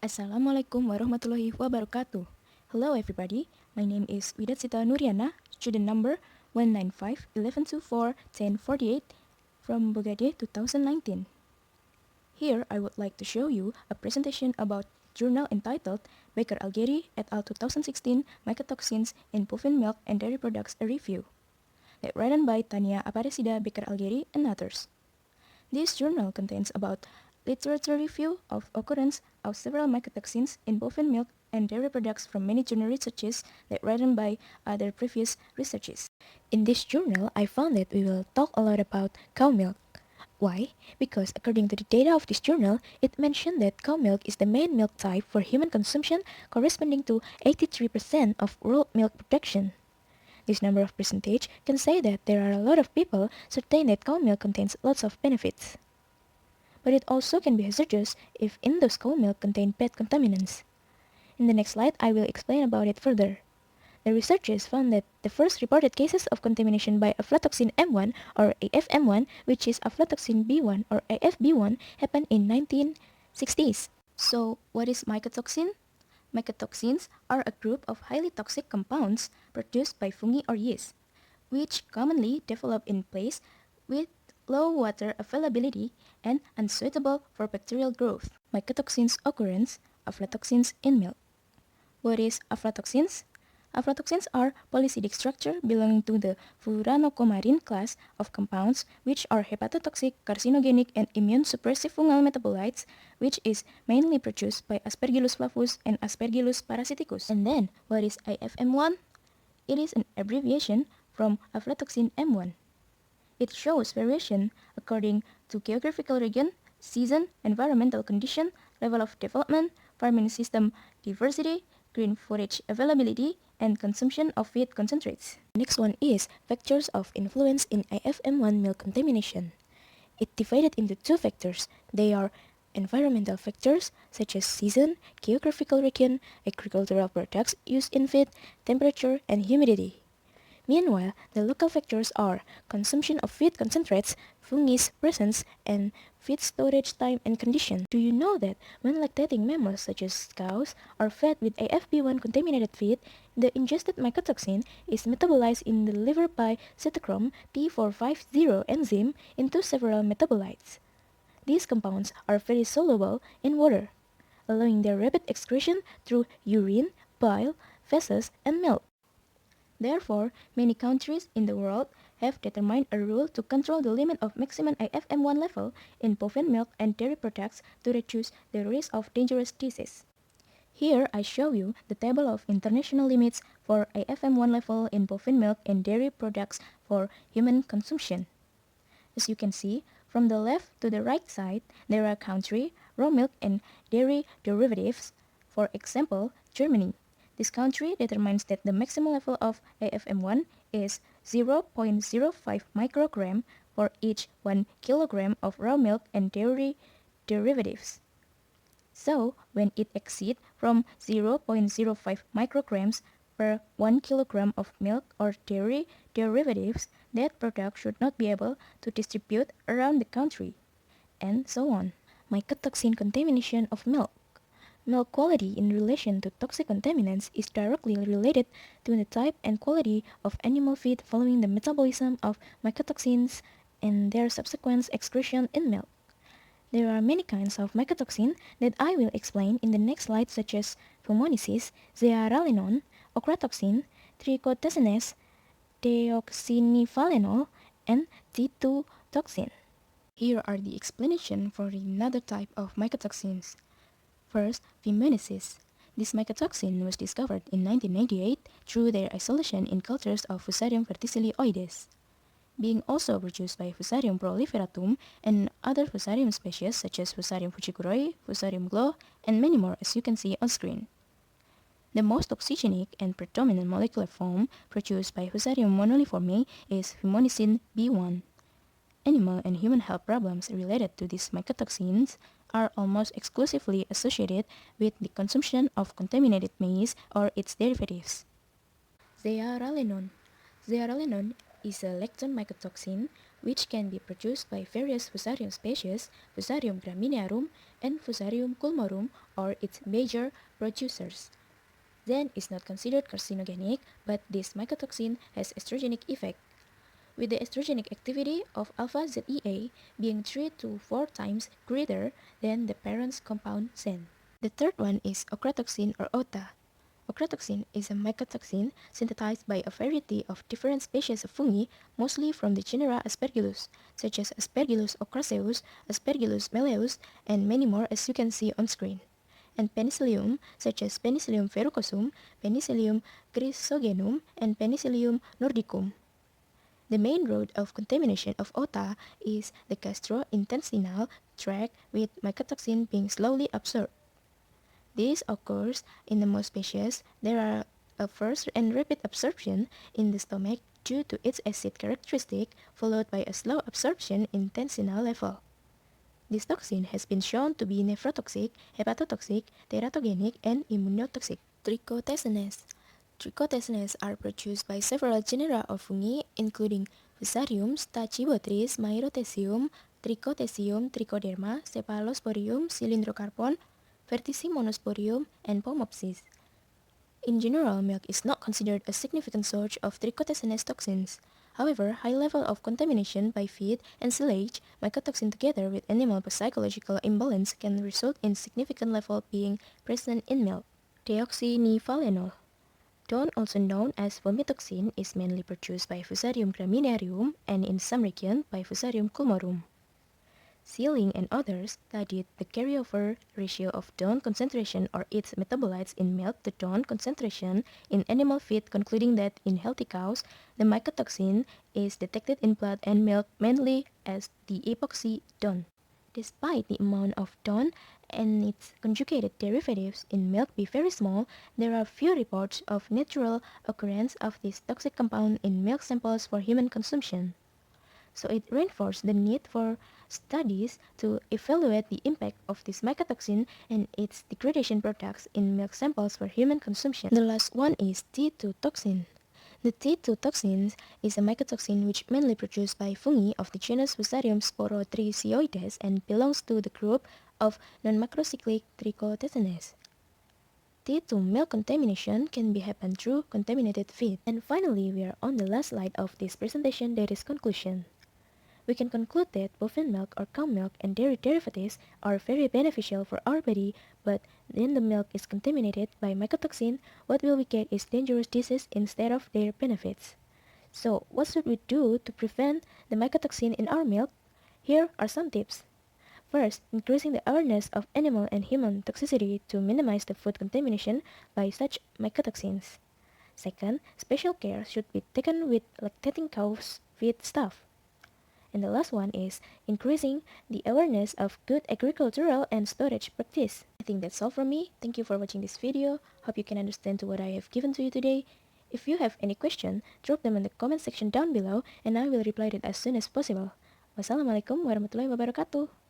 Assalamualaikum warahmatullahi wabarakatuh. Hello everybody, my name is Widatsita Nuriana, student number 195-1124-1048 from Bogade 2019. Here I would like to show you a presentation about journal entitled Baker Algeri et al. 2016 Mycotoxins in Bovine Milk and Dairy Products a Review, that written by Tania Aparecida Baker Algeri and others. This journal contains about literature review of occurrence of several mycotoxins in bovine milk and dairy products from many journal researches that written by other previous researches. In this journal, I found that we will talk a lot about cow milk. Why? Because according to the data of this journal, it mentioned that cow milk is the main milk type for human consumption, corresponding to 83% of world milk production. This number of percentage can say that there are a lot of people certain that cow milk contains lots of benefits. But it also can be hazardous if in those cow milk contain bad contaminants. In the next slide, I will explain about it further. The researchers found that the first reported cases of contamination by aflatoxin M1 or AFM1, which is aflatoxin B1 or AFB1, happened in 1960s. So, what is mycotoxin? Mycotoxins are a group of highly toxic compounds produced by fungi or yeast, which commonly develop in place with low water availability and unsuitable for bacterial growth. Mycotoxins occurrence, aflatoxins in milk. What is aflatoxins? Aflatoxins are polycidic structure belonging to the furanocoumarin class of compounds which are hepatotoxic, carcinogenic, and immune suppressive fungal metabolites, which is mainly produced by Aspergillus flavus and Aspergillus parasiticus. And then, what is AFM1? It is an abbreviation from aflatoxin M1. It shows variation according to geographical region, season, environmental condition, level of development, farming system diversity, green forage availability, and consumption of feed concentrates. Next one is factors of influence in AFM1 milk contamination. It divided into two factors. They are environmental factors such as season, geographical region, agricultural products used in feed, temperature, and humidity. Meanwhile, the local factors are consumption of feed concentrates, fungi's presence, and feed storage time and condition. Do you know that when lactating mammals such as cows are fed with AFB1 contaminated feed, the ingested mycotoxin is metabolized in the liver by cytochrome P450 enzyme into several metabolites. These compounds are very soluble in water, allowing their rapid excretion through urine, bile, feces, and milk. Therefore, many countries in the world have determined a rule to control the limit of maximum AFM1 level in bovine milk and dairy products to reduce the risk of dangerous disease. Here I show you the table of international limits for AFM1 level in bovine milk and dairy products for human consumption. As you can see, from the left to the right side, there are country, raw milk, and dairy derivatives. For example, Germany. This country determines that the maximum level of AFM1 is 0.05 microgram for each 1 kilogram of raw milk and dairy derivatives. So, when it exceeds from 0.05 micrograms per 1 kilogram of milk or dairy derivatives, that product should not be able to distribute around the country, and so on. Mycotoxin contamination of milk. Milk quality in relation to toxic contaminants is directly related to the type and quality of animal feed following the metabolism of mycotoxins and their subsequent excretion in milk. There are many kinds of mycotoxin that I will explain in the next slide, such as fumonisis, zearalenone, ochratoxin, trichotesenes, deoxynivalenol, and T2-toxin. Here are the explanation for another type of mycotoxins. First, fumonisis. This mycotoxin was discovered in 1998 through their isolation in cultures of Fusarium verticillioides, being also produced by Fusarium proliferatum and other Fusarium species such as Fusarium fujikuroi, Fusarium glo, and many more as you can see on screen. The most toxigenic and predominant molecular form produced by Fusarium moniliforme is fumonisin B1. Animal and human health problems related to these mycotoxins are almost exclusively associated with the consumption of contaminated maize or its derivatives. Zearalenone. Zearalenone is a lactone mycotoxin which can be produced by various Fusarium species, Fusarium graminearum and Fusarium culmorum, or its major producers. Then is not considered carcinogenic, but this mycotoxin has estrogenic effect, with the estrogenic activity of alpha-ZEA being 3 to 4 times greater than the parent compound SEN. The third one is ochratoxin or OTA. Ochratoxin is a mycotoxin synthesized by a variety of different species of fungi, mostly from the genera Aspergillus, such as Aspergillus ocraceus, Aspergillus melleus, and many more as you can see on screen, and Penicillium, such as Penicillium verrucosum, Penicillium chrysogenum, and Penicillium nordicum. The main route of contamination of OTA is the gastrointestinal tract, with mycotoxin being slowly absorbed. This occurs in the most species. There are a first and rapid absorption in the stomach due to its acid characteristic, followed by a slow absorption in intestinal level. This toxin has been shown to be nephrotoxic, hepatotoxic, teratogenic, and immunotoxic. Trichotesenes. Trichotesenes are produced by several genera of fungi, including Fusarium, Stachybotrys, Myrothecium, Trichothecium, Trichoderma, Cephalosporium, Cylindrocarpon, Verticimonosporium, and Pomopsis. In general, milk is not considered a significant source of trichotesenes toxins. However, high level of contamination by feed and silage, mycotoxin together with animal psychological imbalance can result in significant level being present in milk. Deoxynivalenol. DON, also known as vomitoxin, is mainly produced by Fusarium graminearum and in some regions by Fusarium culmorum. Sealing and others studied the carryover ratio of DON concentration or its metabolites in milk to DON concentration in animal feed, concluding that in healthy cows, the mycotoxin is detected in blood and milk mainly as the epoxy DON. Despite the amount of DON and its conjugated derivatives in milk be very small, there are few reports of natural occurrence of this toxic compound in milk samples for human consumption. So it reinforced the need for studies to evaluate the impact of this mycotoxin and its degradation products in milk samples for human consumption. The last one is T2 toxin. The T2 toxin is a mycotoxin which mainly produced by fungi of the genus Fusarium sporotrichoides and belongs to the group of non-macrocyclic trichotesenes. T2 milk contamination can be happen through contaminated feed. And finally, we are on the last slide of this presentation, that is conclusion. We can conclude that bovine milk or cow milk and dairy derivatives are very beneficial for our body, but when the milk is contaminated by mycotoxin, what will we get is dangerous disease instead of their benefits. So, what should we do to prevent the mycotoxin in our milk? Here are some tips. First, increasing the awareness of animal and human toxicity to minimize the food contamination by such mycotoxins. Second, special care should be taken with lactating cows' feed stuff. And the last one is increasing the awareness of good agricultural and storage practice. I think that's all from me. Thank you for watching this video. Hope you can understand what I have given to you today. If you have any question, drop them in the comment section down below and I will reply it as soon as possible. Wassalamualaikum warahmatullahi wabarakatuh.